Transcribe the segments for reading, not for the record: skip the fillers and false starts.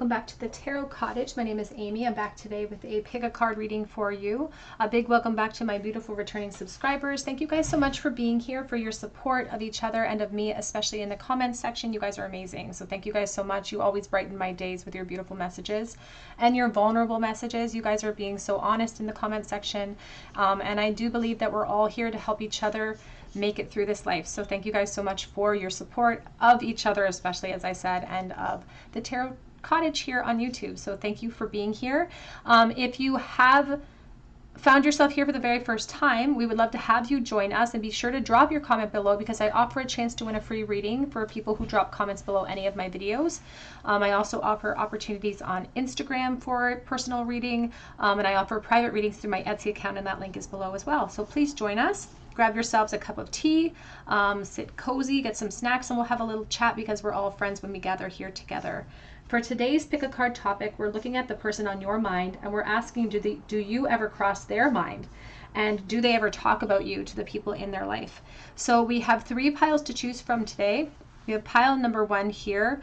welcome back to the Tarot Cottage. My name is Amy. I'm back today with a pick a card reading for you. A big welcome back to my beautiful returning subscribers. Thank you guys so much for being here, for your support of each other and of me, especially in the comments section. You guys are amazing. So thank you guys so much. You always brighten my days with your beautiful messages and your vulnerable messages. You guys are being so honest in the comment section. And I do believe that we're all here to help each other make it through this life. So thank you guys so much for your support of each other, especially, as I said, and of the Tarot Cottage here on YouTube. So thank you for being here. If you have found yourself here for the very first time, we would love to have you join us, and be sure to drop your comment below, because I offer a chance to win a free reading for people who drop comments below any of my videos. I also offer opportunities on Instagram for personal reading, and I offer private readings through my Etsy account, and that link is below as well. So please join us. Grab yourselves a cup of tea, sit cozy, get some snacks, and we'll have a little chat, because we're all friends when we gather here together. For today's pick a card topic, we're looking at the person on your mind, and we're asking, do you ever cross their mind? And do they ever talk about you to the people in their life? So we have 3 piles to choose from today. We have pile number 1 here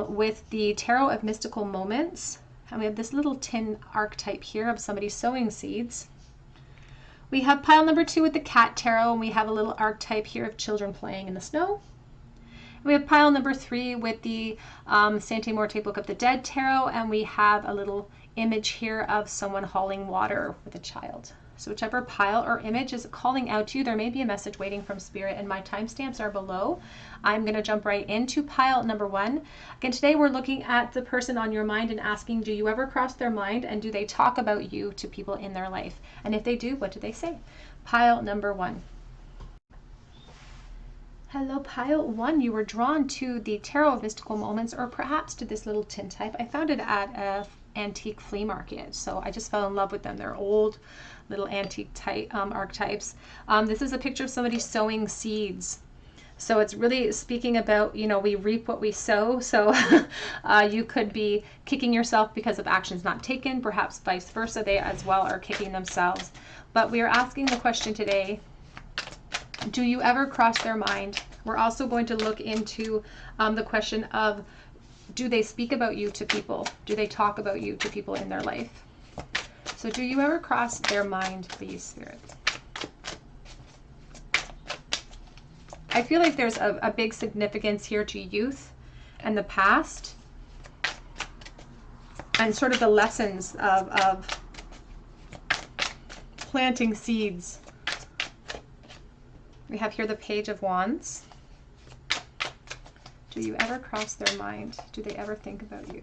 with the Tarot of Mystical Moments. And we have this little tin archetype here of somebody sowing seeds. We have pile number 2 with the Cat Tarot, and we have a little archetype here of children playing in the snow. We have pile number 3 with the Sante Morte Book of the Dead Tarot, and we have a little image here of someone hauling water with a child. So whichever pile or image is calling out to you, there may be a message waiting from Spirit, and my timestamps are below. I'm going to jump right into pile number 1. Again, today we're looking at the person on your mind and asking, do you ever cross their mind, and do they talk about you to people in their life? And if they do, what do they say? Pile number 1. Hello, pile 1. You were drawn to the Tarot of Mystical Moments, or perhaps to this little tin type. I found it at a antique flea market, so I just fell in love with them. They're old little antique type archetypes. This is a picture of somebody sowing seeds. So it's really speaking about, you know, we reap what we sow. So you could be kicking yourself because of actions not taken, perhaps vice versa. They as well are kicking themselves. But we are asking the question today, do you ever cross their mind? We're also going to look into the question of, do they speak about you to people? Do they talk about you to people in their life? So do you ever cross their mind, please, Spirit? I feel like there's a big significance here to youth and the past, and sort of the lessons of planting seeds. We have here the Page of Wands. Do you ever cross their mind? Do they ever think about you?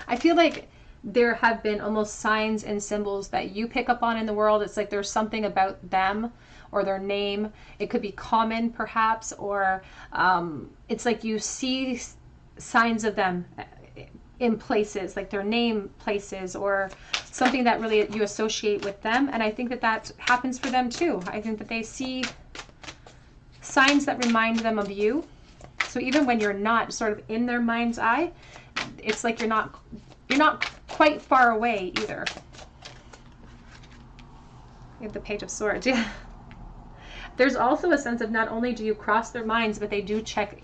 I feel like there have been almost signs and symbols that you pick up on in the world. It's like there's something about them or their name. It could be common, perhaps, or it's like you see signs of them in places, like their name places, or something that really you associate with them. And I think that that happens for them too. I think that they see signs that remind them of you. So even when you're not sort of in their mind's eye, it's like you're not quite far away either. We have the Page of Swords. Yeah. There's also a sense of not only do you cross their minds, but they do check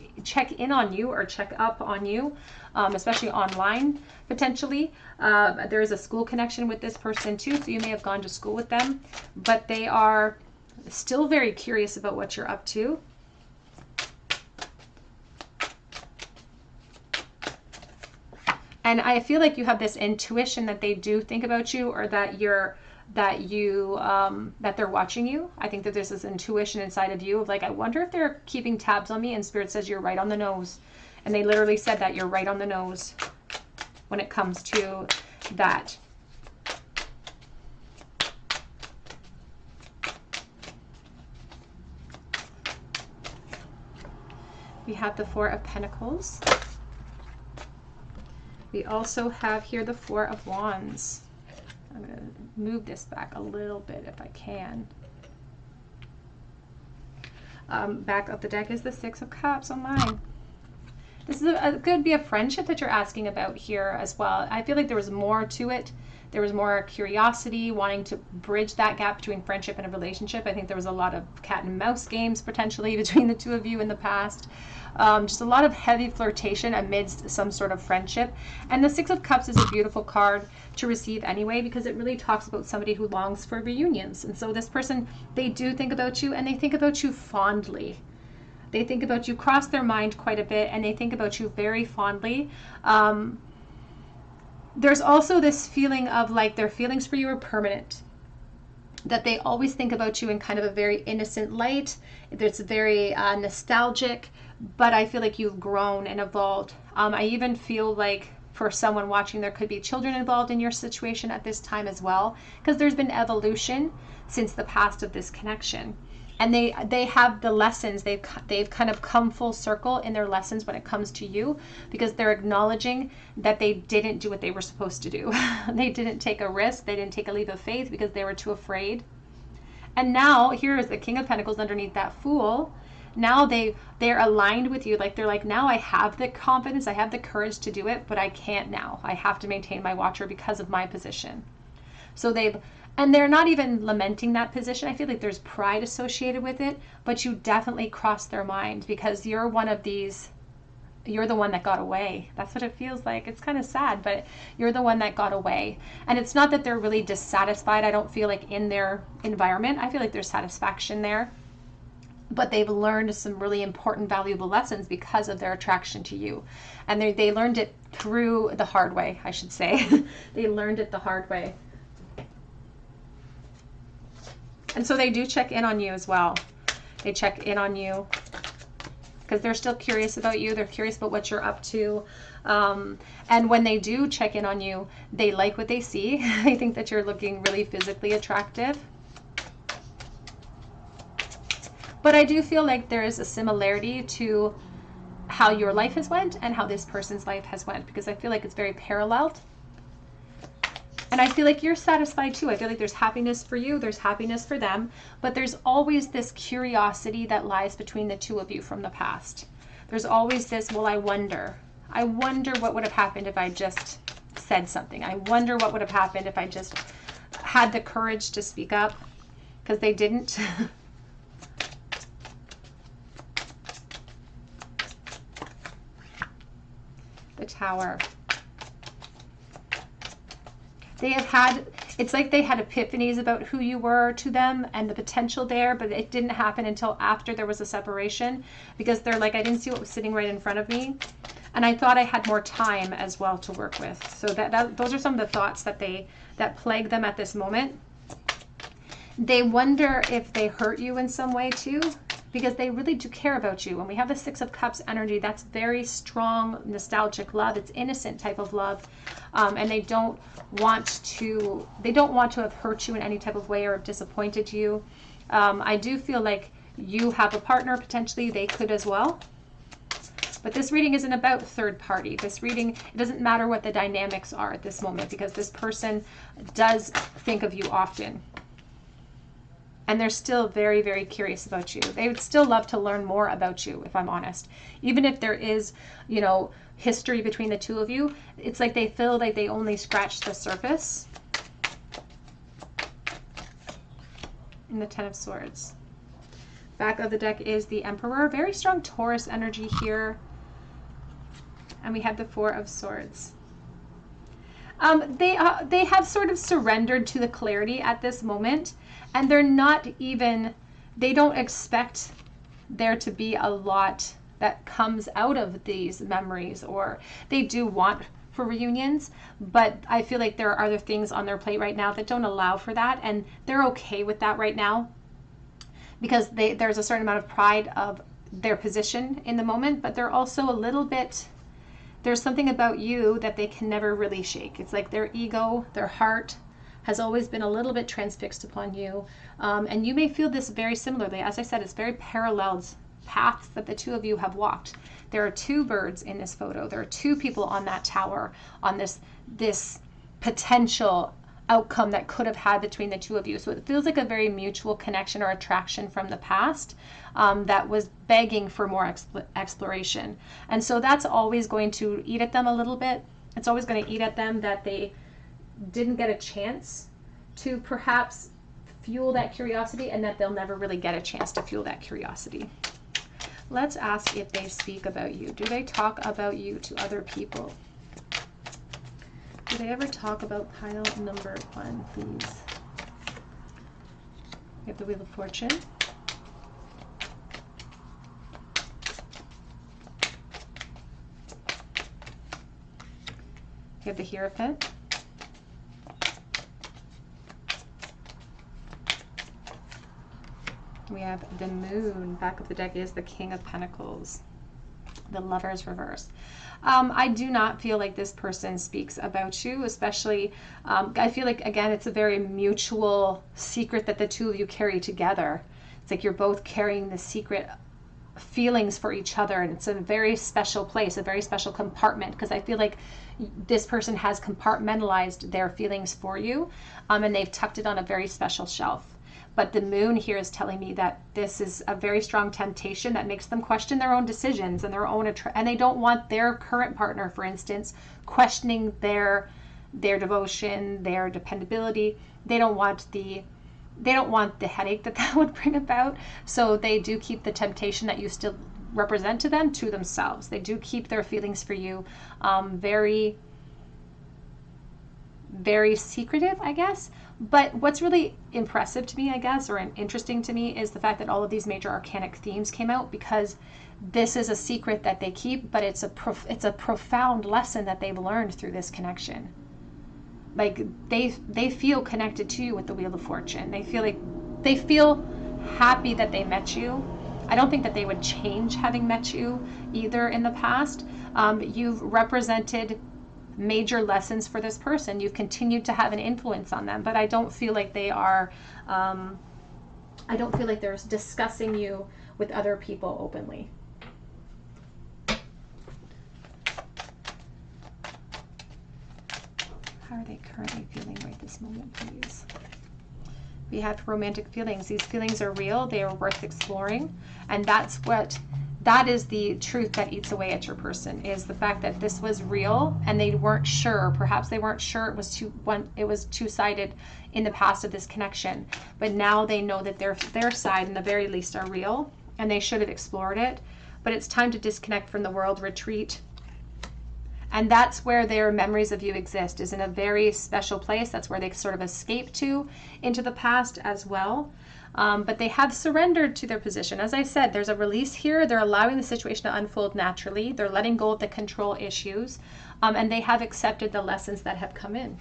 in on you or check up on you, especially online, potentially. There is a school connection with this person too, so you may have gone to school with them, but they are still very curious about what you're up to. And I feel like you have this intuition that they do think about you, or that that they're watching you. I think that there's this intuition inside of you of like, I wonder if they're keeping tabs on me, and Spirit says you're right on the nose. And they literally said that you're right on the nose when it comes to that. We have the Four of Pentacles. We also have here the Four of Wands. I'm going to move this back a little bit if I can. Back of the deck is the Six of Cups. Oh my. This is could be a friendship that you're asking about here as well. I feel like there was more to it. There was more curiosity, wanting to bridge that gap between friendship and a relationship. I think there was a lot of cat and mouse games potentially between the two of you in the past. Just a lot of heavy flirtation amidst some sort of friendship. And the Six of Cups is a beautiful card to receive anyway, because it really talks about somebody who longs for reunions. And so this person, they do think about you, and they think about you fondly. They think about you, cross their mind quite a bit, and they think about you very fondly. There's also this feeling of like their feelings for you are permanent, that they always think about you in kind of a very innocent light. It's very nostalgic, but I feel like you've grown and evolved. I even feel like for someone watching, there could be children involved in your situation at this time as well, because there's been evolution since the past of this connection. And they have the lessons, they've kind of come full circle in their lessons when it comes to you, because they're acknowledging that they didn't do what they were supposed to do. They didn't take a risk, they didn't take a leap of faith because they were too afraid. And now here is the King of Pentacles underneath that Fool. Now they're aligned with you, like they're like, now I have the confidence, I have the courage to do it, but I can't now. I have to maintain my Watcher because of my position. So they're not even lamenting that position. I feel like there's pride associated with it, but you definitely cross their mind because you're one of these, you're the one that got away. That's what it feels like. It's kind of sad, but you're the one that got away. And it's not that they're really dissatisfied. I don't feel like in their environment. I feel like there's satisfaction there, but they've learned some really important, valuable lessons because of their attraction to you. And they learned it through the hard way, I should say. They learned it the hard way. And so they do check in on you as well. They check in on you because they're still curious about you. They're curious about what you're up to. And when they do check in on you, they like what they see. They think that you're looking really physically attractive. But I do feel like there is a similarity to how your life has went and how this person's life has went, because I feel like it's very paralleled. And I feel like you're satisfied too. I feel like there's happiness for you, there's happiness for them, but there's always this curiosity that lies between the two of you from the past. There's always this, well, I wonder what would have happened if I just said something. I wonder what would have happened if I just had the courage to speak up, because they didn't. The Tower. They have had, it's like they had epiphanies about who you were to them and the potential there, but it didn't happen until after there was a separation, because they're like, I didn't see what was sitting right in front of me. And I thought I had more time as well to work with. So those are some of the thoughts that plague them at this moment. They wonder if they hurt you in some way too, because they really do care about you. When we have the Six of Cups energy, that's very strong, nostalgic love. It's innocent type of love. And they don't want to have hurt you in any type of way or have disappointed you. I do feel like you have a partner, potentially they could as well. But this reading isn't about third party. This reading, it doesn't matter what the dynamics are at this moment, because this person does think of you often. And they're still very, very curious about you. They would still love to learn more about you, if I'm honest. Even if there is, you know, history between the two of you, it's like they feel like they only scratched the surface. And the Ten of Swords. Back of the deck is the Emperor. Very strong Taurus energy here. And we have the Four of Swords. They have sort of surrendered to the clarity at this moment, and they're not even, they don't expect there to be a lot that comes out of these memories, or they do want for reunions, but I feel like there are other things on their plate right now that don't allow for that, and they're okay with that right now, because there's a certain amount of pride of their position in the moment, but they're also a little bit, there's something about you that they can never really shake. It's like their ego, their heart has always been a little bit transfixed upon you. And you may feel this very similarly. As I said, it's very paralleled paths that the two of you have walked. There are two birds in this photo. There are two people on that tower, on this potential outcome that could have had between the two of you. So it feels like a very mutual connection or attraction from the past that was begging for more exploration. And so that's always going to eat at them a little bit. It's always going to eat at them that they didn't get a chance to perhaps fuel that curiosity, and that they'll never really get a chance to fuel that curiosity. Let's ask if they speak about you. Do they talk about you to other people? Do they ever talk about pile number 1, please? We have the Wheel of Fortune. We have the Hierophant. We have the Moon. Back of the deck is the King of Pentacles. The Lovers reverse. I do not feel like this person speaks about you, especially, I feel like, again, it's a very mutual secret that the two of you carry together. It's like you're both carrying the secret feelings for each other, and it's a very special place, a very special compartment, because I feel like this person has compartmentalized their feelings for you, and they've tucked it on a very special shelf. But the Moon here is telling me that this is a very strong temptation that makes them question their own decisions and their own, and they don't want their current partner, for instance, questioning their devotion, their dependability. They don't want the headache that would bring about. So they do keep the temptation that you still represent to them to themselves. They do keep their feelings for you very, very secretive, I guess. But what's really impressive to me, I guess, or interesting to me, is the fact that all of these major arcanic themes came out, because this is a secret that they keep, but it's a profound lesson that they've learned through this connection. Like they feel connected to you with the Wheel of Fortune. They feel happy that they met you. I don't think that they would change having met you either in the past. You've represented major lessons for this person. You've continued to have an influence on them, but I don't feel like they are, I don't feel like they're discussing you with other people openly. How are they currently feeling right this moment, please? We have romantic feelings. These feelings are real. They are worth exploring. And that is the truth that eats away at your person, is the fact that this was real and they weren't sure. Perhaps they weren't sure it was two-sided in the past of this connection. But now they know that their side, in the very least, are real, and they should have explored it. But it's time to disconnect from the world, retreat. And that's where their memories of you exist, is in a very special place. That's where they sort of escape to into the past as well. But they have surrendered to their position. As I said, there's a release here. They're allowing the situation to unfold naturally. They're letting go of the control issues. And they have accepted the lessons that have come in.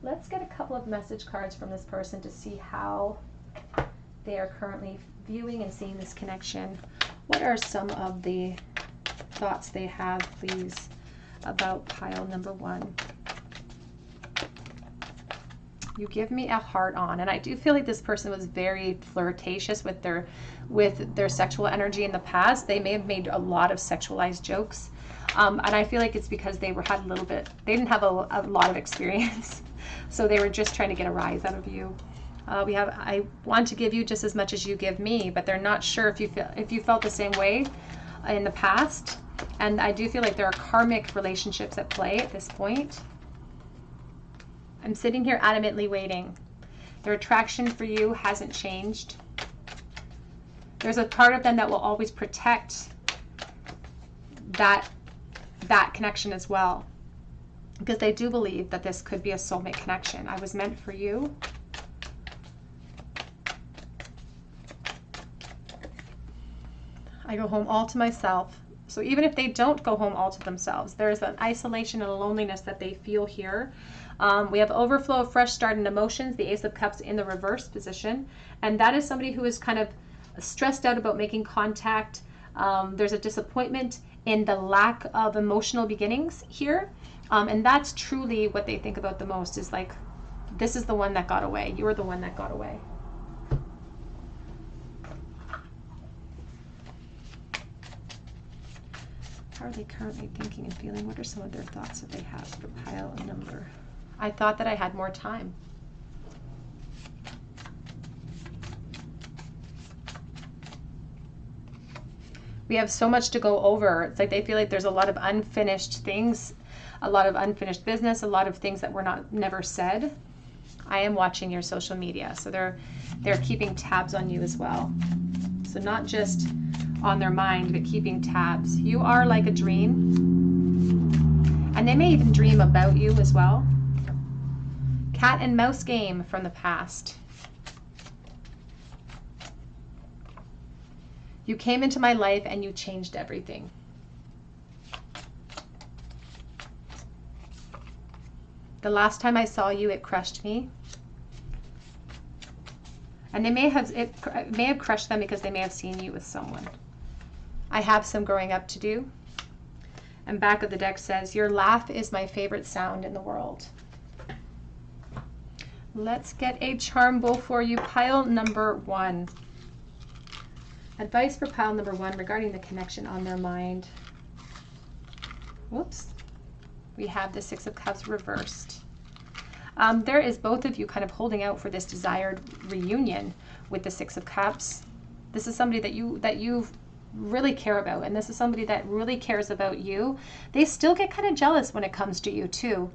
Let's get a couple of message cards from this person to see how they are currently viewing and seeing this connection. What are some of the thoughts they have, please, about pile number 1? You give me a heart on, and I do feel like this person was very flirtatious with their sexual energy in the past. They may have made a lot of sexualized jokes, and I feel like it's because they didn't have a lot of experience, so they were just trying to get a rise out of you. We have, I want to give you just as much as you give me, but they're not sure if you felt the same way in the past, and I do feel like there are karmic relationships at play at this point. I'm sitting here adamantly waiting. Their attraction for you hasn't changed. There's a part of them that will always protect that connection as well, because they do believe that this could be a soulmate connection. I was meant for you. I go home all to myself. So even if they don't go home all to themselves, there's an isolation and a loneliness that they feel here. We have overflow of fresh start and emotions, the Ace of Cups in the reverse position. And that is somebody who is kind of stressed out about making contact. There's a disappointment in the lack of emotional beginnings here. And that's truly what they think about the most, is like, this is the one that got away. You were the one that got away. How are they currently thinking and feeling? What are some of their thoughts that they have for pile number I thought that I had more time. We have so much to go over. It's like they feel like there's a lot of unfinished things, a lot of unfinished business, a lot of things that were never said. I am watching your social media, so they're keeping tabs on you as well. So not just on their mind, but keeping tabs. You are like a dream, and they may even dream about you as well. Cat and mouse game from the past. You came into my life and you changed everything. The last time I saw you, it crushed me. And it may have crushed them because they may have seen you with someone. I have some growing up to do. And back of the deck says, your laugh is my favorite sound in the world. Let's get a charm bowl for you, pile number 1. Advice for pile number 1 regarding the connection on their mind. Whoops. We have the 6 of Cups reversed. There is both of you kind of holding out for this desired reunion with the 6 of Cups. This is somebody that you really care about, and this is somebody that really cares about you. They still get kind of jealous when it comes to you too,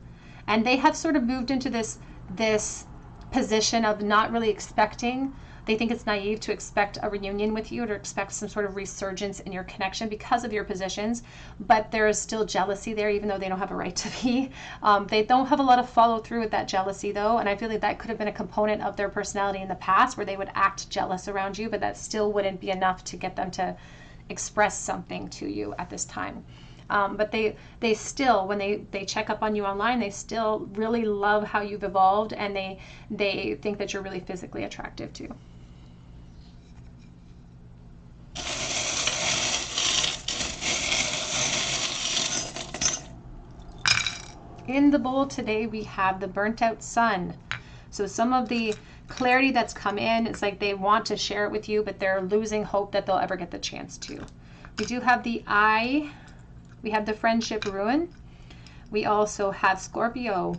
and they have sort of moved into this position of not really expecting. They think it's naive to expect a reunion with you or to expect some sort of resurgence in your connection because of your positions, but there is still jealousy there, even though they don't have a right to be. They don't have a lot of follow through with that jealousy though, and I feel like that could have been a component of their personality in the past where they would act jealous around you, but that still wouldn't be enough to get them to express something to you at this time. But they still, when they check up on you online, they still really love how you've evolved, and they think that you're really physically attractive too. In the bowl today, we have the burnt out sun. So some of the clarity that's come in, it's like they want to share it with you, but they're losing hope that they'll ever get the chance to. We do have the eye. We have the friendship ruin. We also have Scorpio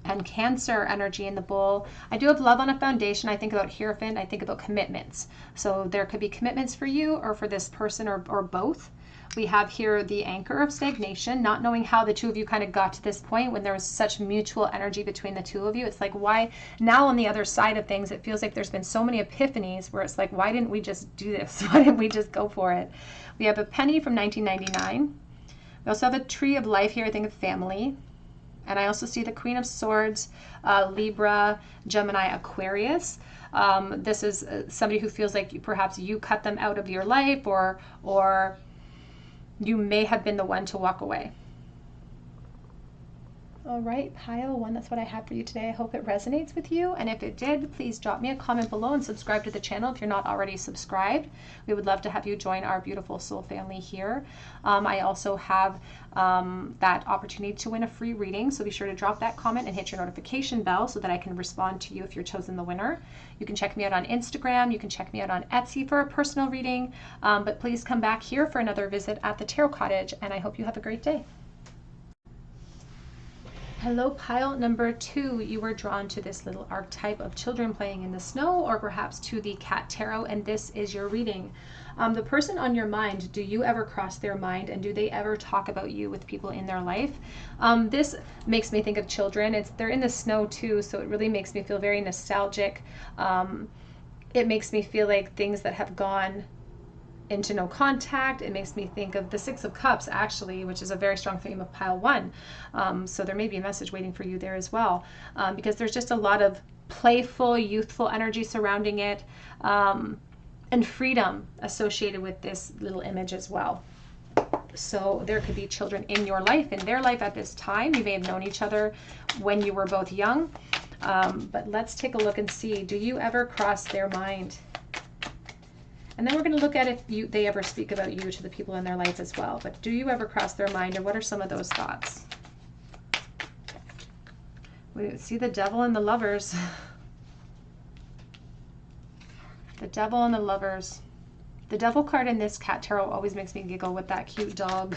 and Cancer energy in the bowl. I do have love on a foundation. I think about Hierophant. I think about commitments. So there could be commitments for you or for this person or both. We have here the anchor of stagnation, not knowing how the two of you kind of got to this point when there was such mutual energy between the two of you. It's like, why now on the other side of things, it feels like there's been so many epiphanies where it's like, why didn't we just do this? Why didn't we just go for it? We have a penny from 1999. We also have a tree of life here. I think of family. And I also see the Queen of Swords, Libra, Gemini, Aquarius. This is somebody who feels like perhaps you cut them out of your life, or you may have been the one to walk away. All right, pile 1, that's what I have for you today. I hope it resonates with you. And if it did, please drop me a comment below and subscribe to the channel if you're not already subscribed. We would love to have you join our beautiful soul family here. I also have that opportunity to win a free reading. So be sure to drop that comment and hit your notification bell so that I can respond to you if you're chosen the winner. You can check me out on Instagram. You can check me out on Etsy for a personal reading. But please come back here for another visit at the Tarot Cottage, and I hope you have a great day. Hello, pile number 2. You were drawn to this little archetype of children playing in the snow, or perhaps to the cat tarot, and this is your reading. The person on your mind, do you ever cross their mind, and do they ever talk about you with people in their life? This makes me think of children. They're in the snow too, so it really makes me feel very nostalgic. It makes me feel like things that have gone into no contact. It makes me think of the 6 of Cups, actually, which is a very strong theme of pile 1. So there may be a message waiting for you there as well, because there's just a lot of playful, youthful energy surrounding it, and freedom associated with this little image as well. So there could be children in your life, in their life at this time. You may have known each other when you were both young, but let's take a look and see, do you ever cross their mind? And then we're going to look at if they ever speak about you to the people in their life as well. But do you ever cross their mind, and what are some of those thoughts? We see the Devil and the Lovers. The Devil and the Lovers. The Devil card in this cat tarot always makes me giggle with that cute dog.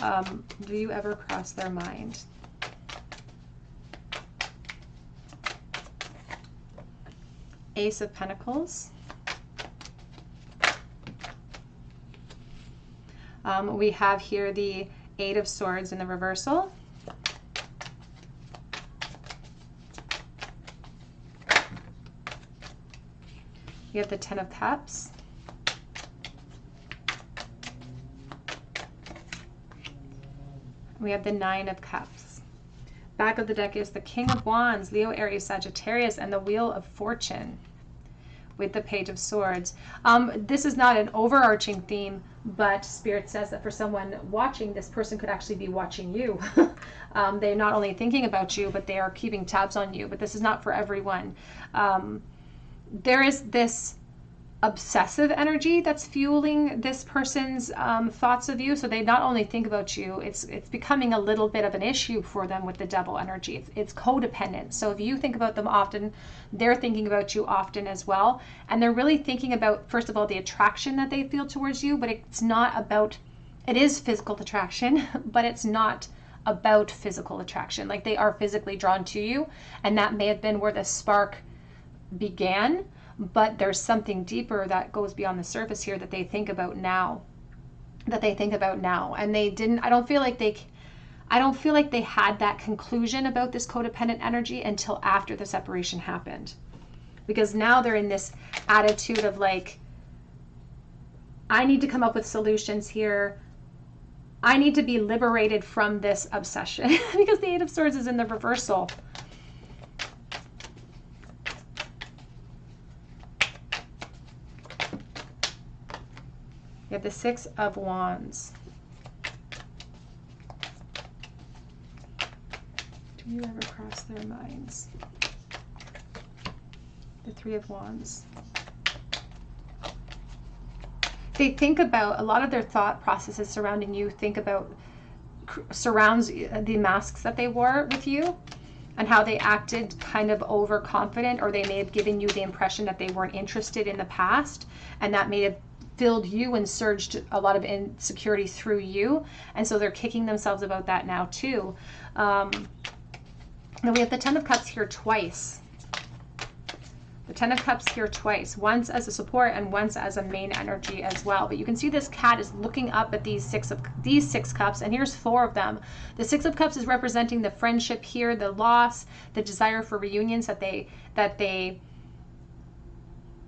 Do you ever cross their mind? Ace of Pentacles. We have here the Eight of Swords in the reversal. You have the Ten of Cups. We have the Nine of Cups. Back of the deck is the King of Wands, Leo, Aries, Sagittarius, and the Wheel of Fortune with the Page of Swords. This is not an overarching theme, but Spirit says that for someone watching, this person could actually be watching you. They're not only thinking about you, but they are keeping tabs on you. But this is not for everyone. There is this obsessive energy that's fueling this person's thoughts of you. So they not only think about you, it's becoming a little bit of an issue for them with the Devil energy. It's codependent. So if you think about them often, they're thinking about you often as well. And they're really thinking about, first of all, the attraction that they feel towards you, but it's not about, it is physical attraction, but it's not about physical attraction. Like they are physically drawn to you, and that may have been where the spark began. But there's something deeper that goes beyond the surface here that they think about now. And they didn't, I don't feel like they had that conclusion about this codependent energy until after the separation happened. Because now they're in this attitude of like, I need to come up with solutions here. I need to be liberated from this obsession. Because the Eight of Swords is in the reversal. You have the Six of Wands. Do you ever cross their minds? The Three of Wands. They think about, a lot of their thought processes surrounding you surrounds the masks that they wore with you and how they acted kind of overconfident, or they may have given you the impression that they weren't interested in the past, and that may have filled you and surged a lot of insecurity through you. And so they're kicking themselves about that now too. Then we have the Ten of Cups here twice. The Ten of Cups here twice, once as a support and once as a main energy as well. But you can see this cat is looking up at these six cups, and here's four of them. The Six of Cups is representing the friendship here, the loss, the desire for reunions that they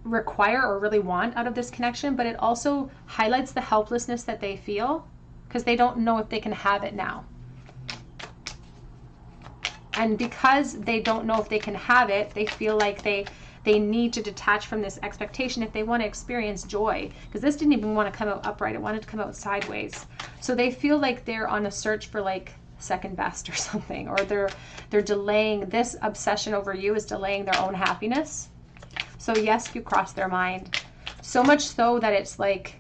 require or really want out of this connection, but it also highlights the helplessness that they feel because they don't know if they can have it now. And because they don't know if they can have it, they feel like they need to detach from this expectation if they want to experience joy, because this didn't even want to come out upright, it wanted to come out sideways. So they feel like they're on a search for like second best or something, or they're delaying. This obsession over you is delaying their own happiness. So yes, you cross their mind. So much so that it's like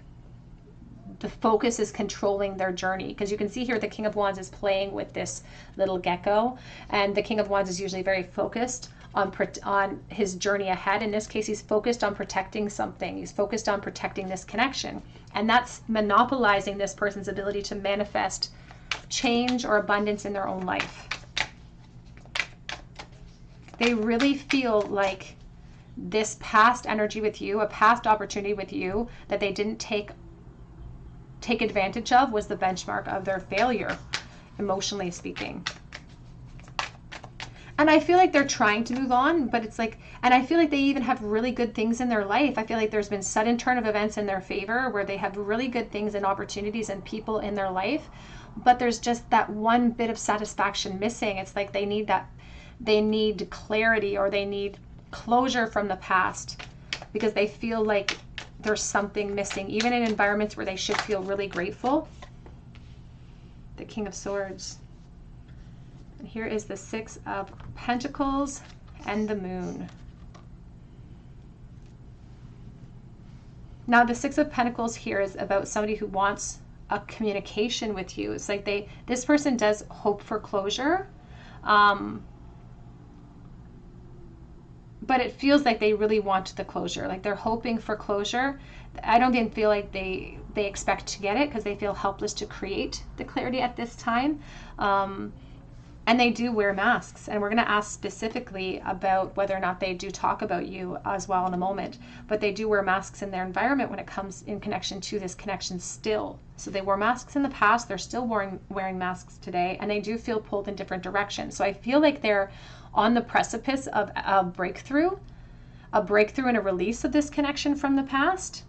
the focus is controlling their journey. Because you can see here the King of Wands is playing with this little gecko. And the King of Wands is usually very focused on his journey ahead. In this case, he's focused on protecting something. He's focused on protecting this connection. And that's monopolizing this person's ability to manifest change or abundance in their own life. They really feel like this past energy with you, a past opportunity with you that they didn't take advantage of, was the benchmark of their failure, emotionally speaking. And I feel like they're trying to move on, but it's like, and I feel like they even have really good things in their life. I feel like there's been sudden turn of events in their favor where they have really good things and opportunities and people in their life, but there's just that one bit of satisfaction missing. It's like they need clarity, or they need closure from the past, because they feel like there's something missing, even in environments where they should feel really grateful. The King of Swords. And here is the Six of Pentacles and the Moon. Now the Six of Pentacles here is about somebody who wants a communication with you. It's like this person does hope for closure. But it feels like they really want the closure. Like they're hoping for closure. I don't even feel like they expect to get it, because they feel helpless to create the clarity at this time. And they do wear masks, and we're going to ask specifically about whether or not they do talk about you as well in a moment. But they do wear masks in their environment when it comes in connection to this connection still. So they wore masks in the past, they're still wearing masks today, and they do feel pulled in different directions. So I feel like they're on the precipice of a breakthrough and a release of this connection from the past.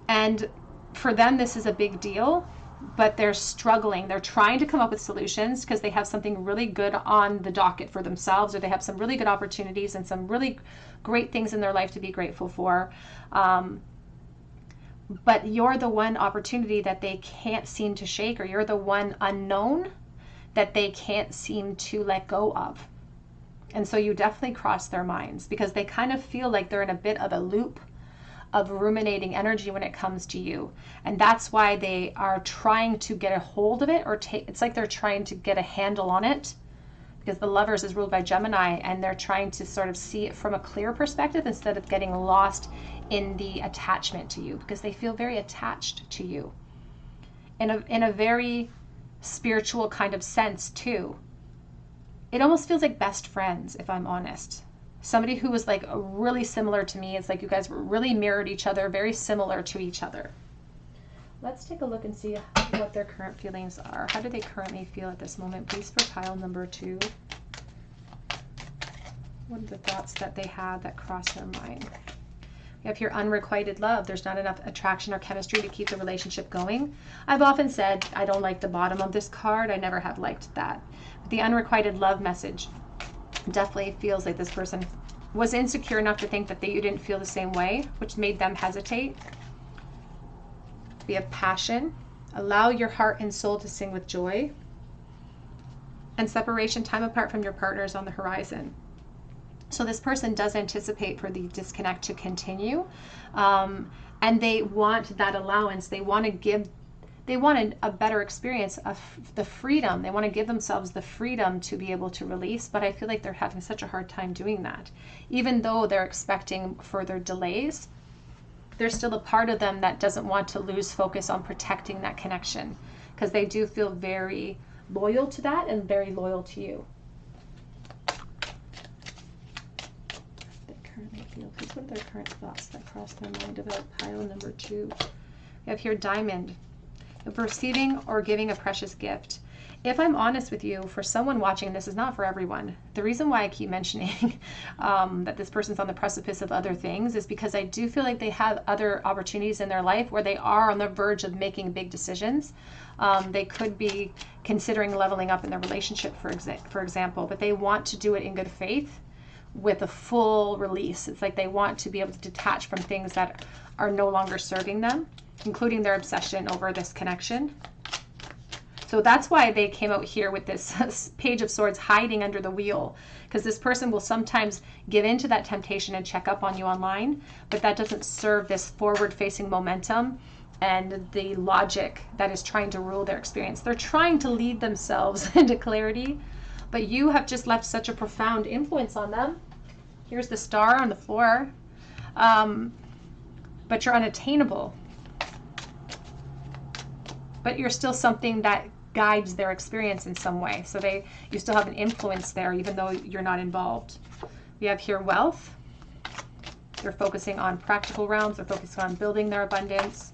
And for them, this is a big deal. But they're struggling. They're trying to come up with solutions because they have something really good on the docket for themselves, or they have some really good opportunities and some really great things in their life to be grateful for. But you're the one opportunity that they can't seem to shake, or you're the one unknown that they can't seem to let go of. And so you definitely cross their minds because they kind of feel like they're in a bit of a loop of ruminating energy when it comes to you. And that's why they are trying to get a hold of it, or it's like they're trying to get a handle on it, because the Lovers is ruled by Gemini, and they're trying to sort of see it from a clear perspective instead of getting lost in the attachment to you, because they feel very attached to you in a very spiritual kind of sense too. It almost feels like best friends, if I'm honest. Somebody who was like really similar to me. It's like you guys really mirrored each other, very similar to each other. Let's take a look and see what their current feelings are. How do they currently feel at this moment? Please, for pile number 2. What are the thoughts that they had that crossed their mind? We have here unrequited love. There's not enough attraction or chemistry to keep the relationship going. I've often said I don't like the bottom of this card. I never have liked that. But the unrequited love message definitely feels like this person was insecure enough to think that you didn't feel the same way, which made them hesitate. We have passion. Allow your heart and soul to sing with joy. And separation, time apart from your partner, is on the horizon. So this person does anticipate for the disconnect to continue. And they want that allowance. They want a better experience of the freedom. They want to give themselves the freedom to be able to release, but I feel like they're having such a hard time doing that. Even though they're expecting further delays, there's still a part of them that doesn't want to lose focus on protecting that connection, because they do feel very loyal to that and very loyal to you. They currently feel, please, what are their current thoughts that cross their mind about pile number 2? We have here Diamond. Of receiving or giving a precious gift. If I'm honest with you, for someone watching, this is not for everyone. The reason why I keep mentioning that this person's on the precipice of other things is because I do feel like they have other opportunities in their life where they are on the verge of making big decisions. They could be considering leveling up in their relationship, for example, but they want to do it in good faith with a full release. It's like they want to be able to detach from things that are no longer serving them, including their obsession over this connection. So that's why they came out here with this Page of Swords hiding under the wheel, because this person will sometimes give into that temptation and check up on you online, but that doesn't serve this forward-facing momentum and the logic that is trying to rule their experience. They're trying to lead themselves into clarity, but you have just left such a profound influence on them. Here's the star on the floor, but you're unattainable. But you're still something that guides their experience in some way. So you still have an influence there, even though you're not involved. We have here wealth. They're focusing on practical realms. They're focusing on building their abundance.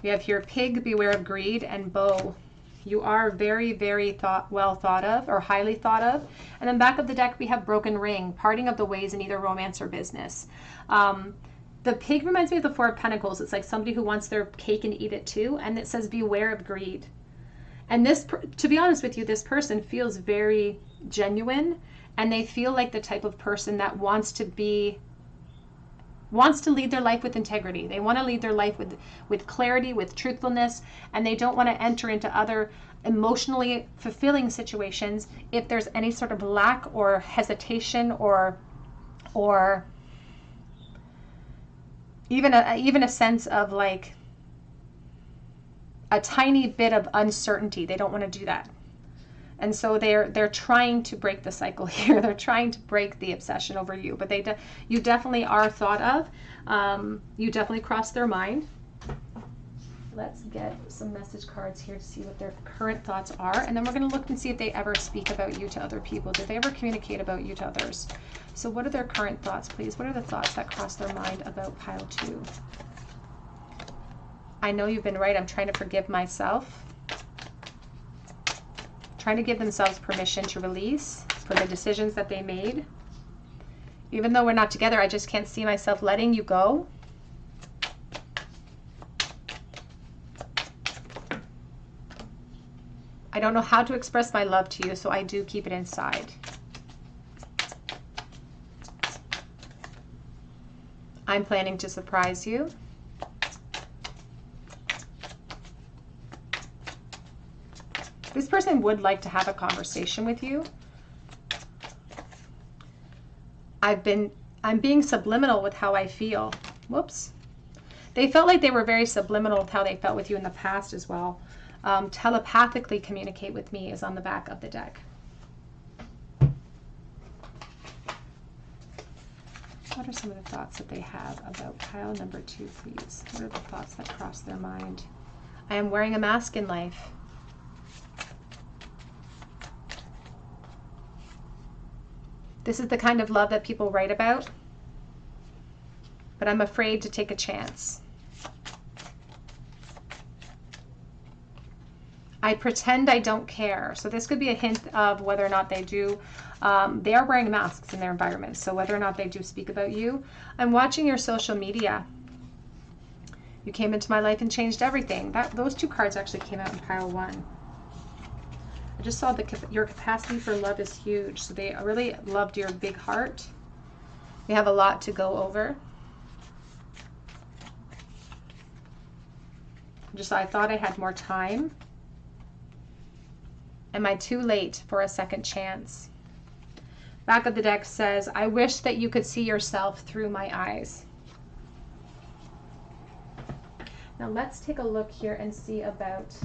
We have here pig, beware of greed, and bow. You are very, very well thought of, or highly thought of. And then back of the deck, we have broken ring, parting of the ways in either romance or business. The pig reminds me of the Four of Pentacles. It's like somebody who wants their cake and eat it too. And it says, beware of greed. And this, to be honest with you, this person feels very genuine. And they feel like the type of person that wants to lead their life with integrity. They want to lead their life with clarity, with truthfulness. And they don't want to enter into other emotionally fulfilling situations if there's any sort of lack or hesitation or even a sense of like a tiny bit of uncertainty. They don't want to do that. And so they're trying to break the cycle here. They're trying to break the obsession over you. But you definitely are thought of. You definitely cross their mind. Let's get some message cards here to see what their current thoughts are. And then we're going to look and see if they ever speak about you to other people. Did they ever communicate about you to others? So what are their current thoughts, please? What are the thoughts that cross their mind about pile 2? I know you've been right. I'm trying to forgive myself. Trying to give themselves permission to release for the decisions that they made. Even though we're not together, I just can't see myself letting you go. I don't know how to express my love to you, so I do keep it inside. I'm planning to surprise you. This person would like to have a conversation with you. I'm being subliminal with how I feel. Whoops. They felt like they were very subliminal with how they felt with you in the past as well. Telepathically communicate with me is on the back of the deck. What are some of the thoughts that they have about pile number 2, please? What are the thoughts that cross their mind? I am wearing a mask in life. This is the kind of love that people write about, but I'm afraid to take a chance. I pretend I don't care. So this could be a hint of whether or not they do. They are wearing masks in their environment, so whether or not they do speak about you. I'm watching your social media. You came into my life and changed everything. Those 2 cards actually came out in pile 1. I just saw your capacity for love is huge. So they really loved your big heart. We have a lot to go over. I thought I had more time. Am I too late for a second chance? Back of the deck says, I wish that you could see yourself through my eyes. Now let's take a look here and see about,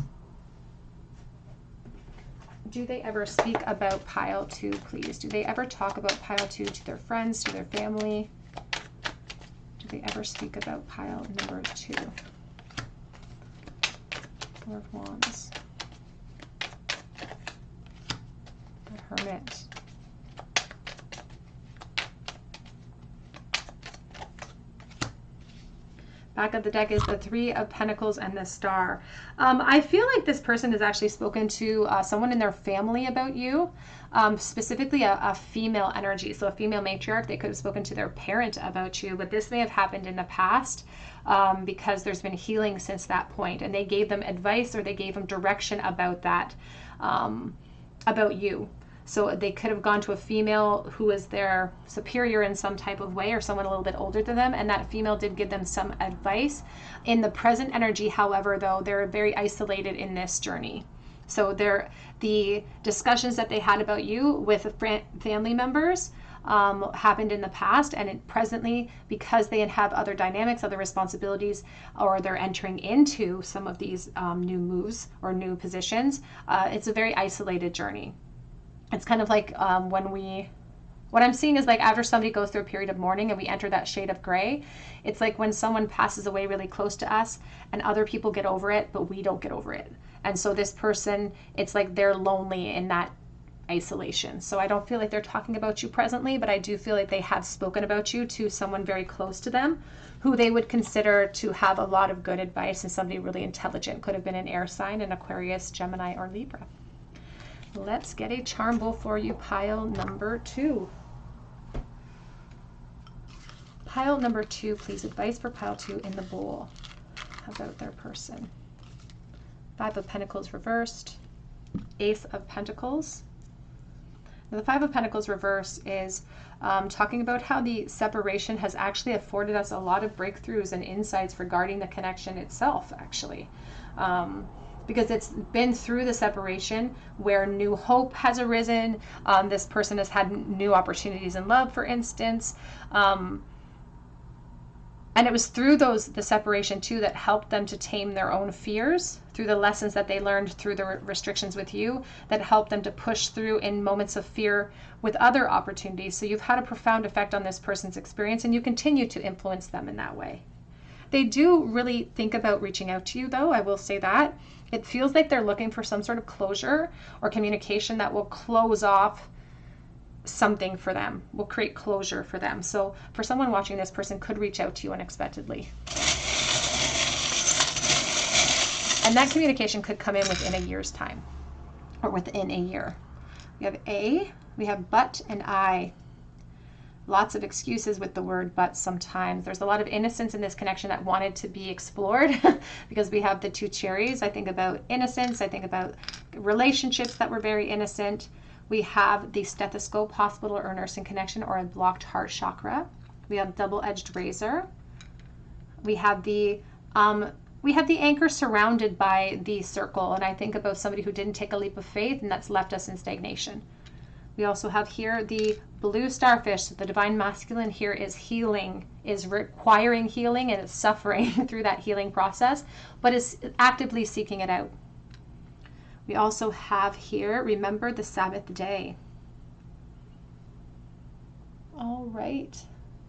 do they ever speak about pile 2, please? Do they ever talk about pile 2 to their friends, to their family? Do they ever speak about pile number 2? Four of Wands. The Hermit. Back of the deck is the 3 of Pentacles and the Star. I feel like this person has actually spoken to someone in their family about you, specifically a female energy. So a female matriarch, they could have spoken to their parent about you, but this may have happened in the past because there's been healing since that point, and they gave them advice or they gave them direction about that, about you. So they could have gone to a female who is their superior in some type of way, or someone a little bit older than them, and that female did give them some advice. In the present energy, however, though, they're very isolated in this journey. So the discussions that they had about you with family members happened in the past, and presently, because they have other dynamics, other responsibilities, or they're entering into some of these new moves or new positions, it's a very isolated journey. It's kind of like what I'm seeing is like after somebody goes through a period of mourning and we enter that shade of gray, it's like when someone passes away really close to us and other people get over it, but we don't get over it. And so this person, it's like they're lonely in that isolation. So I don't feel like they're talking about you presently, but I do feel like they have spoken about you to someone very close to them who they would consider to have a lot of good advice, and somebody really intelligent. Could have been an air sign, an Aquarius, Gemini, or Libra. Let's get a charm bowl for you, pile number 2. Pile number 2, please. Advice for pile 2 in the bowl about their person. 5 of Pentacles reversed. Ace of Pentacles. Now, the 5 of Pentacles reverse is talking about how the separation has actually afforded us a lot of breakthroughs and insights regarding the connection itself, actually. Because it's been through the separation where new hope has arisen. This person has had new opportunities in love, for instance. And it was through the separation too that helped them to tame their own fears, through the lessons that they learned through the restrictions with you, that helped them to push through in moments of fear with other opportunities. So you've had a profound effect on this person's experience, and you continue to influence them in that way. They do really think about reaching out to you, though, I will say that. It feels like they're looking for some sort of closure or communication that will close off something for them, will create closure for them. So for someone watching, this person could reach out to you unexpectedly. And that communication could come in within a year's time or within a year. We have A, we have but and I. Lots of excuses with the word but sometimes. There's a lot of innocence in this connection that wanted to be explored because we have the 2 cherries. I think about innocence. I think about relationships that were very innocent. We have the stethoscope, hospital or nursing connection, or a blocked heart chakra. We have double-edged razor. We have the anchor surrounded by the circle, and I think about somebody who didn't take a leap of faith, and that's left us in stagnation. We also have here the blue starfish. The divine masculine here is healing, is requiring healing, and is suffering through that healing process, but is actively seeking it out. We also have here, remember the Sabbath day. All right.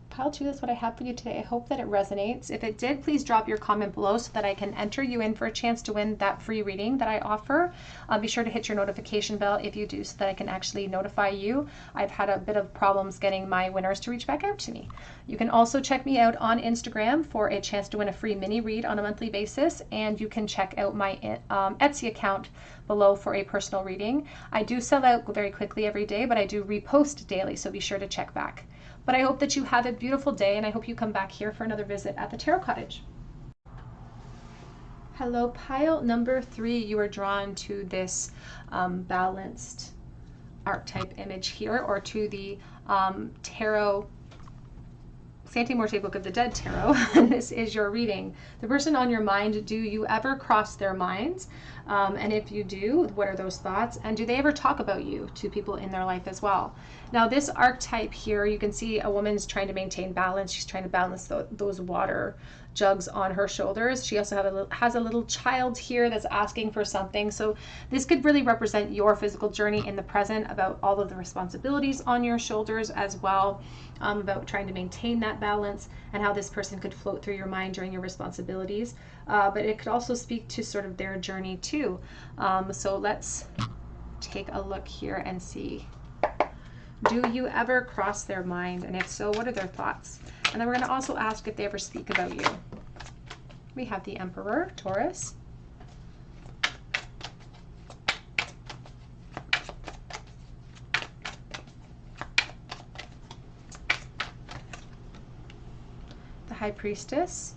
Pile 2, that's what I have for you today. I hope that it resonates. If it did, please drop your comment below so that I can enter you in for a chance to win that free reading that I offer. Be sure to hit your notification bell if you do so that I can actually notify you. I've had a bit of problems getting my winners to reach back out to me. You can also check me out on Instagram for a chance to win a free mini read on a monthly basis, and you can check out my Etsy account below for a personal reading. I do sell out very quickly every day, but I do repost daily, so be sure to check back. But I hope that you have a beautiful day, and I hope you come back here for another visit at the Tarot Cottage. Hello, pile number 3. You are drawn to this balanced archetype image here, or to the Tarot Sante Morte Book of the Dead Tarot. And this is your reading. The person on your mind, do you ever cross their minds? And if you do, what are those thoughts? And do they ever talk about you to people in their life as well? Now, this archetype here, you can see a woman's trying to maintain balance. She's trying to balance those water jugs on her shoulders. She also has a little child here that's asking for something. So this could really represent your physical journey in the present, about all of the responsibilities on your shoulders as well, about trying to maintain that balance, and how this person could float through your mind during your responsibilities. But it could also speak to sort of their journey too. So let's take a look here and see. Do you ever cross their mind? And if so, what are their thoughts? And then we're going to also ask if they ever speak about you. We have the Emperor, Taurus. The High Priestess.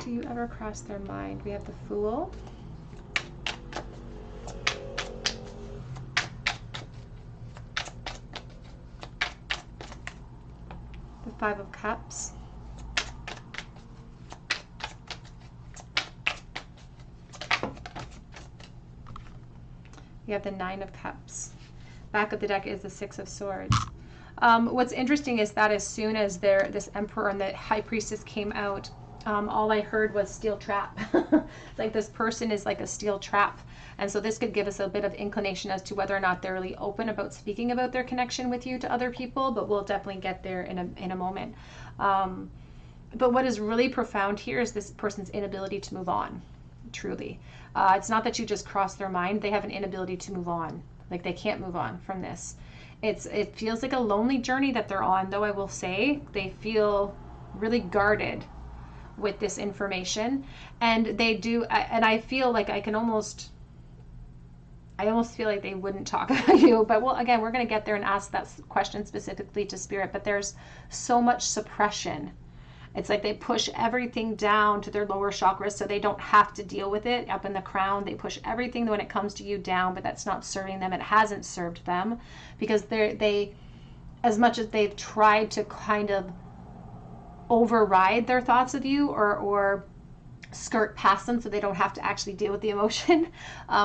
Do you ever cross their mind? We have the Fool. The Five of Cups. We have the Nine of Cups. Back of the deck is the Six of Swords. What's interesting is that as soon as this Emperor and the High Priestess came out, all I heard was steel trap. Like this person is like a steel trap. And so this could give us a bit of inclination as to whether or not they're really open about speaking about their connection with you to other people, but we'll definitely get there in a moment. But what is really profound here is this person's inability to move on, truly. It's not that you just cross their mind, they have an inability to move on. Like they can't move on from this. It feels like a lonely journey that they're on, though I will say they feel really guarded with this information, and they do, and I feel like I almost feel like they wouldn't talk about you, but well, again, we're going to get there and ask that question specifically to Spirit. But there's so much suppression. It's like they push everything down to their lower chakras so they don't have to deal with it up in the crown. They push everything when it comes to you down, but that's not serving them. It hasn't served them, because they as much as they've tried to kind of override their thoughts of you or skirt past them so they don't have to actually deal with the emotion,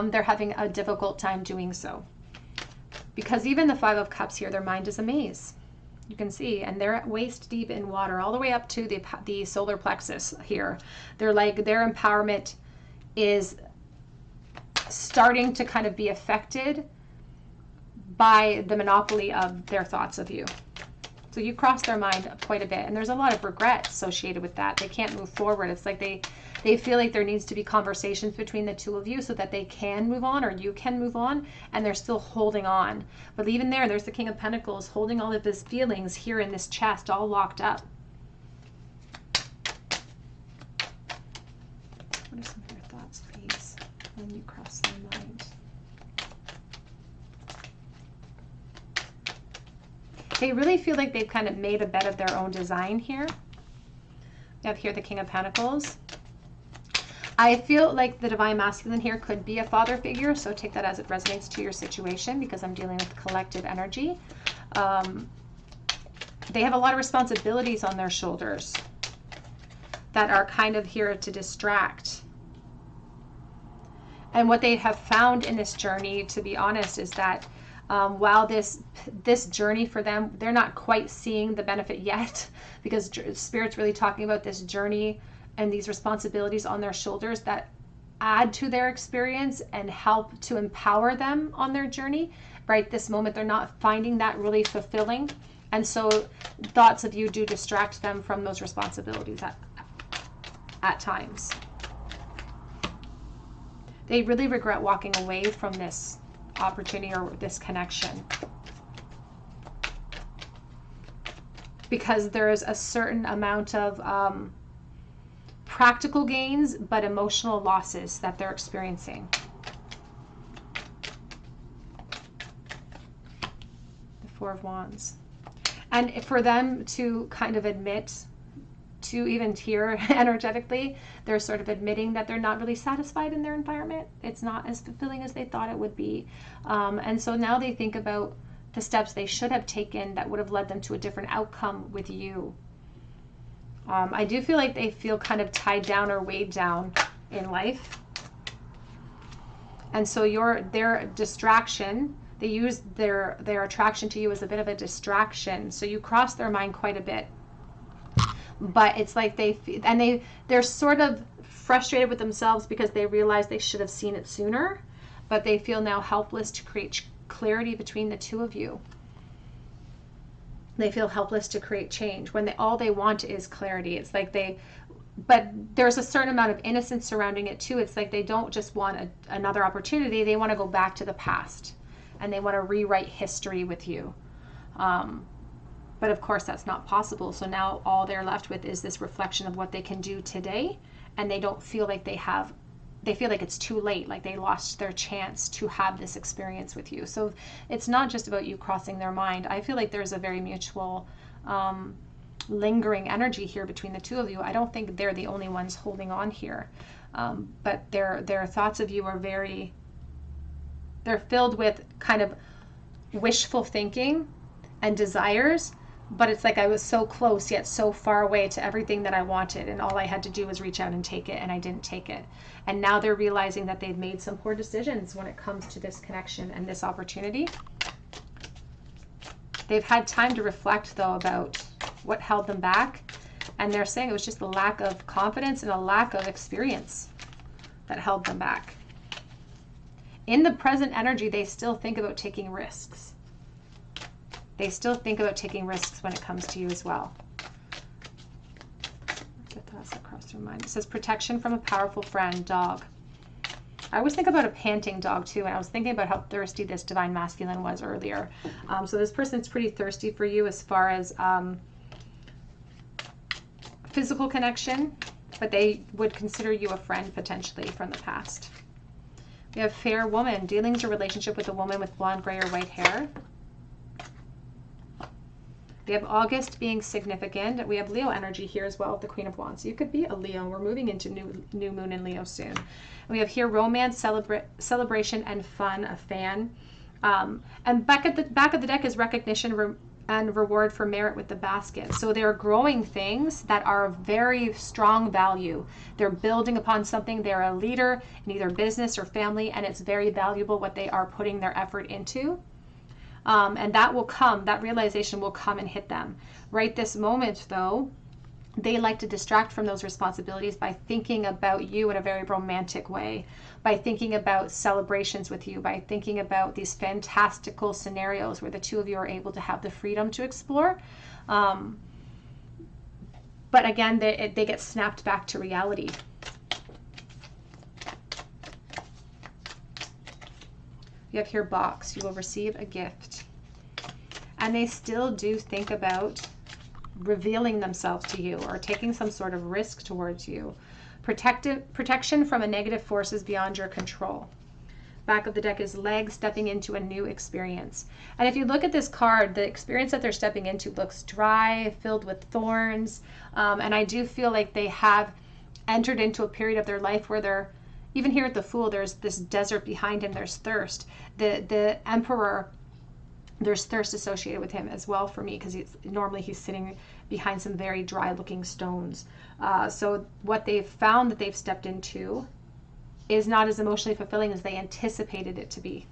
they're having a difficult time doing so. Because even the Five of Cups here, their mind is a maze. You can see, and they're waist deep in water, all the way up to the solar plexus here. They're like, their empowerment is starting to kind of be affected by the monopoly of their thoughts of you. So you cross their mind quite a bit, and there's a lot of regret associated with that. They can't move forward. It's like they feel like there needs to be conversations between the two of you so that they can move on, or you can move on, and they're still holding on. But even there's the King of Pentacles holding all of his feelings here in this chest, all locked up. What are some of your thoughts, please, when you cross their mind? They really feel like they've kind of made a bed of their own design here. We have here the King of Pentacles. I feel like the Divine Masculine here could be a father figure, so take that as it resonates to your situation, because I'm dealing with collective energy. They have a lot of responsibilities on their shoulders that are kind of here to distract. And what they have found in this journey, to be honest, is that while this journey for them, they're not quite seeing the benefit yet, because Spirit's really talking about this journey and these responsibilities on their shoulders that add to their experience and help to empower them on their journey. Right this moment, they're not finding that really fulfilling. And so thoughts of you do distract them from those responsibilities at times. They really regret walking away from this opportunity or this connection, because there is a certain amount of practical gains but emotional losses that they're experiencing. The Four of Wands. And for them to kind of admit, to even here energetically, they're sort of admitting that they're not really satisfied in their environment. It's not as fulfilling as they thought it would be. And so now they think about the steps they should have taken that would have led them to a different outcome with you. I do feel like they feel kind of tied down or weighed down in life. And so their distraction, they use their attraction to you as a bit of a distraction. So you cross their mind quite a bit. But it's like they're sort of frustrated with themselves because they realize they should have seen it sooner, but they feel now helpless to create clarity between the two of you. They feel helpless to create change when all they want is clarity. It's like but there's a certain amount of innocence surrounding it too. It's like they don't just want another opportunity. They want to go back to the past and they want to rewrite history with you. But of course that's not possible. So now all they're left with is this reflection of what they can do today. And they don't feel like they feel like it's too late, like they lost their chance to have this experience with you. So it's not just about you crossing their mind. I feel like there's a very mutual lingering energy here between the two of you. I don't think they're the only ones holding on here. But their thoughts of you are they're filled with kind of wishful thinking and desires. But it's like I was so close yet so far away to everything that I wanted, and all I had to do was reach out and take it, and I didn't take it. And now they're realizing that they've made some poor decisions when it comes to this connection and this opportunity. They've had time to reflect though about what held them back, and they're saying it was just a lack of confidence and a lack of experience that held them back. In the present energy, they still think about taking risks. They still think about taking risks when it comes to you as well. Get that across their mind. It says protection from a powerful friend, dog. I always think about a panting dog too, and I was thinking about how thirsty this Divine Masculine was earlier. So this person's pretty thirsty for you as far as physical connection, but they would consider you a friend potentially from the past. We have fair woman, dealings or relationship with a woman with blonde, gray, or white hair. We have August being significant. We have Leo energy here as well with the Queen of Wands. So you could be a Leo. We're moving into new moon in Leo soon. And we have here romance, celebration, and fun, a fan. And back of the deck is recognition and reward for merit with the basket. So they're growing things that are of very strong value. They're building upon something. They're a leader in either business or family, and it's very valuable what they are putting their effort into. And that will come, that realization will come and hit them. Right this moment though, They like to distract from those responsibilities by thinking about you in a very romantic way, by thinking about celebrations with you, by thinking about these fantastical scenarios where the two of you are able to have the freedom to explore. But again, they get snapped back to reality. You have here box. You will receive a gift. And they still do think about revealing themselves to you or taking some sort of risk towards you. Protection from a negative forces beyond your control. Back of the deck is legs, stepping into a new experience. And if you look at this card, the experience that they're stepping into looks dry, filled with thorns. And I do feel like they have entered into a period of their life where they're, even here at the Fool, there's this desert behind him, there's thirst. The Emperor, there's thirst associated with him as well for me, because normally he's sitting behind some very dry looking stones. So what they've found that they've stepped into is not as emotionally fulfilling as they anticipated it to be.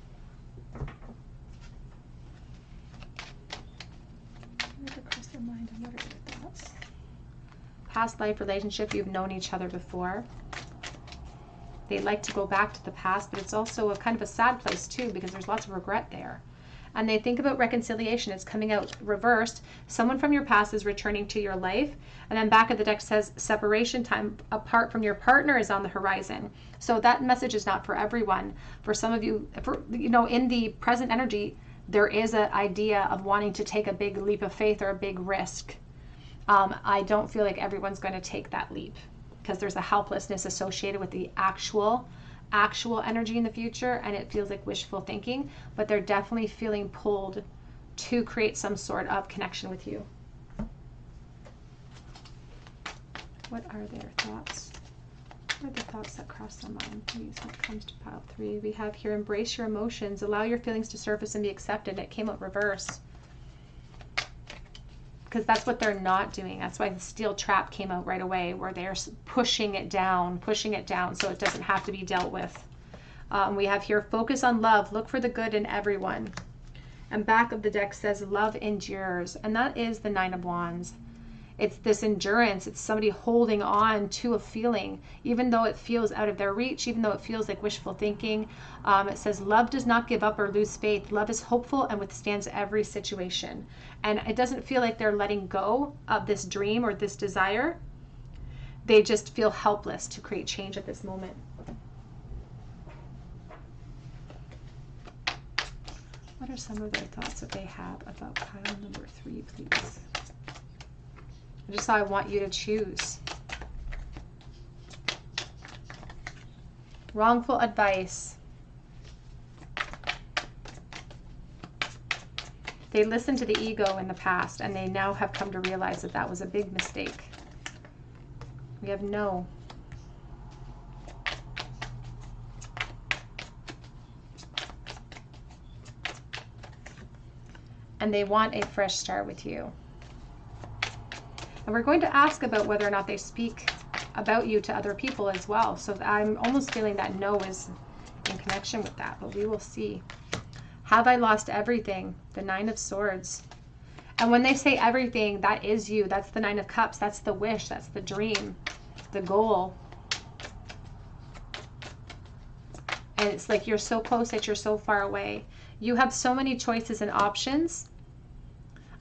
Across their mind, and what are your thoughts? Past life relationship, you've known each other before. They like to go back to the past, but it's also a kind of a sad place too, because there's lots of regret there. And they think about reconciliation. It's coming out reversed. Someone from your past is returning to your life. And then back of the deck says separation time apart from your partner is on the horizon. So that message is not for everyone. For some of you, in the present energy, there is an idea of wanting to take a big leap of faith or a big risk. I don't feel like everyone's going to take that leap, because there's a helplessness associated with the actual energy in the future, and it feels like wishful thinking, but they're definitely feeling pulled to create some sort of connection with you. What are their thoughts? What are the thoughts that cross their mind, please, when it comes to pile 3? We have here, embrace your emotions, allow your feelings to surface and be accepted. It came out reverse, because that's what they're not doing. That's why the steel trap came out right away, where they're pushing it down so it doesn't have to be dealt with. We have here, focus on love, look for the good in everyone. And back of the deck says love endures, and that is the 9 of Wands. It's this endurance. It's somebody holding on to a feeling, even though it feels out of their reach, even though it feels like wishful thinking. It says love does not give up or lose faith. Love is hopeful and withstands every situation. And it doesn't feel like they're letting go of this dream or this desire. They just feel helpless to create change at this moment. What are some of their thoughts that they have about pile number 3, please? Just how I want you to choose. Wrongful advice. They listened to the ego in the past, and they now have come to realize that that was a big mistake. We have no. And they want a fresh start with you. And we're going to ask about whether or not they speak about you to other people as well. So I'm almost feeling that no is in connection with that, but we will see. Have I lost everything? The 9 of Swords. And when they say everything, that is you. That's the 9 of Cups. That's the wish. That's the dream, the goal. And it's like you're so close that you're so far away. You have so many choices and options.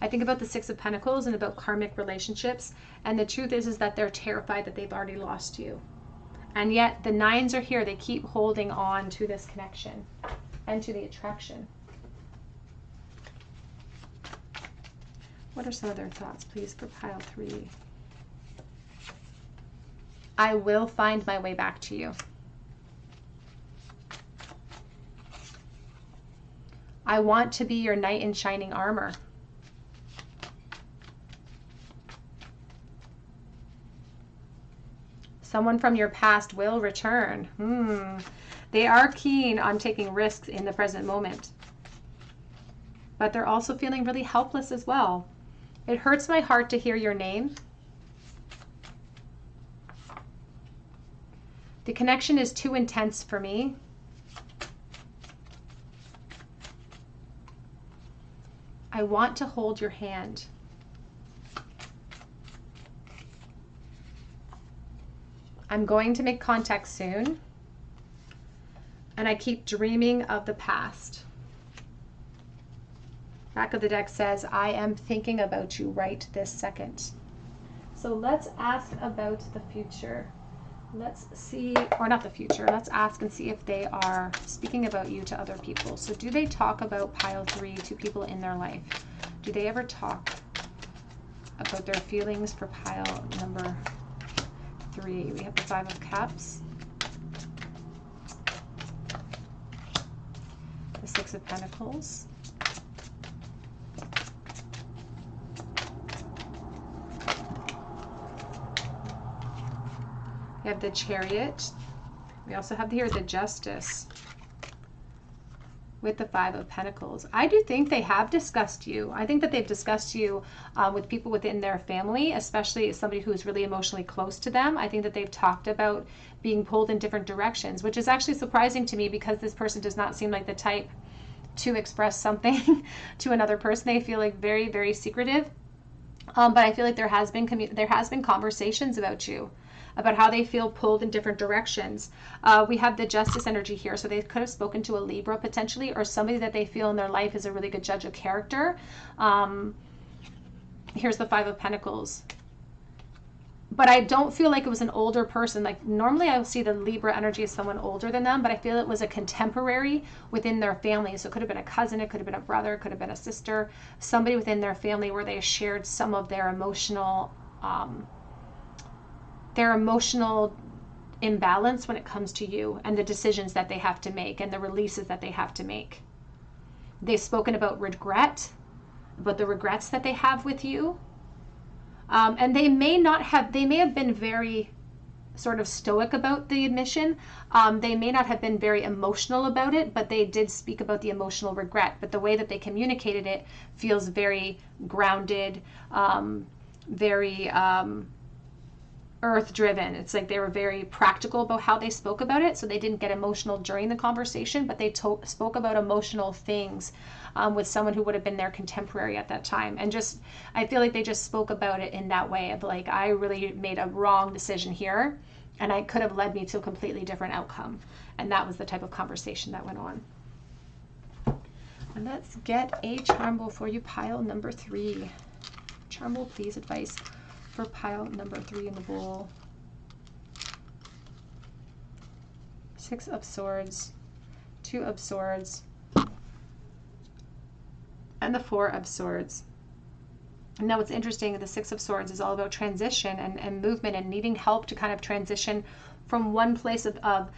I think about the 6 of Pentacles and about karmic relationships. And the truth is that they're terrified that they've already lost you. And yet the 9s are here. They keep holding on to this connection and to the attraction. What are some of their thoughts, please, for pile 3? I will find my way back to you. I want to be your knight in shining armor. Someone from your past will return. They are keen on taking risks in the present moment. But they're also feeling really helpless as well. It hurts my heart to hear your name. The connection is too intense for me. I want to hold your hand. I'm going to make contact soon. And I keep dreaming of the past. Back of the deck says, I am thinking about you right this second. So let's ask about the future. Let's see, or not the future, let's ask and see if they are speaking about you to other people. So do they talk about pile 3 to people in their life? Do they ever talk about their feelings for pile number 3? We have the 5 of Cups, the 6 of Pentacles, we have the Chariot. We also have here the Justice with the 5 of Pentacles. I do think they have discussed you. I think that they've discussed you with people within their family, especially somebody who's really emotionally close to them. I think that they've talked about being pulled in different directions, which is actually surprising to me because this person does not seem like the type to express something to another person. They feel like very, very secretive. But I feel like there has been conversations about you, about how they feel pulled in different directions. We have the Justice energy here, so they could have spoken to a Libra potentially, or somebody that they feel in their life is a really good judge of character. Here's the 5 of Pentacles. But I don't feel like it was an older person. Like normally I will see the Libra energy as someone older than them, but I feel it was a contemporary within their family. So it could have been a cousin, it could have been a brother, it could have been a sister, somebody within their family where they shared some of their emotional imbalance when it comes to you and the decisions that they have to make and the releases that they have to make. They've spoken about regret, about the regrets that they have with you. And they may have been very sort of stoic about the admission. They may not have been very emotional about it, but they did speak about the emotional regret. But the way that they communicated it feels very grounded, very earth driven. It's like they were very practical about how they spoke about it. So they didn't get emotional during the conversation, but they spoke about emotional things with someone who would have been their contemporary at that time. And just, I feel like they just spoke about it in that way of like, I really made a wrong decision here and it could have led me to a completely different outcome. And that was the type of conversation that went on. And let's get a charm bowl for you, pile number 3. Charm bowl, please, advice for pile number 3 in the bowl. 6 of Swords, 2 of Swords, and the 4 of Swords. Now what's interesting, the 6 of Swords is all about transition and movement and needing help to kind of transition from one place of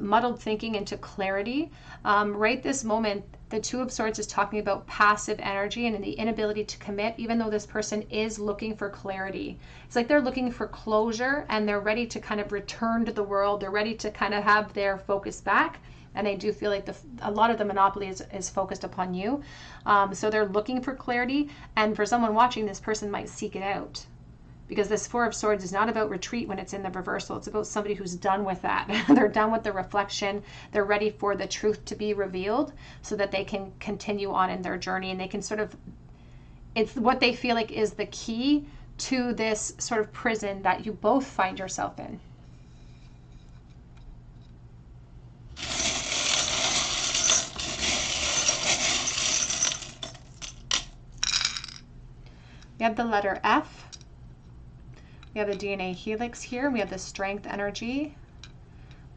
muddled thinking into clarity. Right this moment, the 2 of Swords is talking about passive energy and the inability to commit, even though this person is looking for clarity. It's like they're looking for closure and they're ready to kind of return to the world. They're ready to kind of have their focus back. And they do feel like a lot of the monopoly is focused upon you. So they're looking for clarity. And for someone watching, this person might seek it out. Because this 4 of Swords is not about retreat when it's in the reversal. It's about somebody who's done with that. They're done with the reflection. They're ready for the truth to be revealed so that they can continue on in their journey. And they can sort of, it's what they feel like is the key to this sort of prison that you both find yourself in. We have the letter F. We have the DNA helix here. We have the strength energy.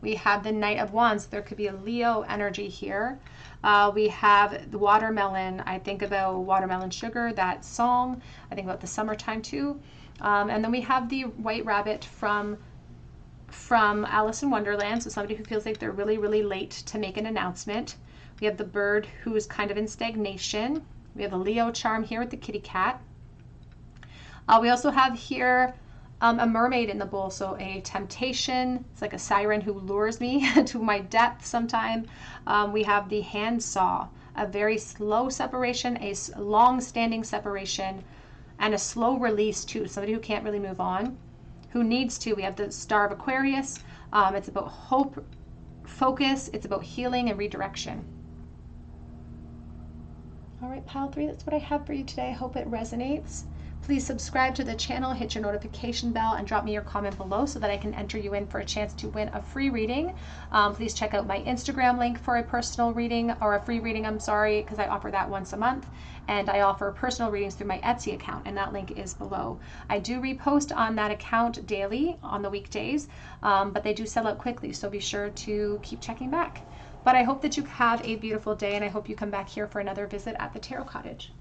We have the Knight of Wands. There could be a Leo energy here. We have the watermelon. I think about Watermelon Sugar, that song. I think about the summertime too. And then we have the White Rabbit from Alice in Wonderland. So somebody who feels like they're really, really late to make an announcement. We have the bird who is kind of in stagnation. We have the Leo charm here with the kitty cat. We also have here a mermaid in the bowl, so a temptation. It's like a siren who lures me to my depth sometime. We have the handsaw, a very slow separation, a long-standing separation, and a slow release too. Somebody who can't really move on, who needs to. We have the Star of Aquarius. It's about hope, focus. It's about healing and redirection. All right, pile 3, that's what I have for you today. I hope it resonates. Please subscribe to the channel, hit your notification bell, and drop me your comment below so that I can enter you in for a chance to win a free reading. Please check out my Instagram link for a personal reading, or a free reading, I'm sorry, because I offer that once a month. And I offer personal readings through my Etsy account, and that link is below. I do repost on that account daily on the weekdays, but they do sell out quickly, so be sure to keep checking back. But I hope that you have a beautiful day, and I hope you come back here for another visit at the Tarot Cottage.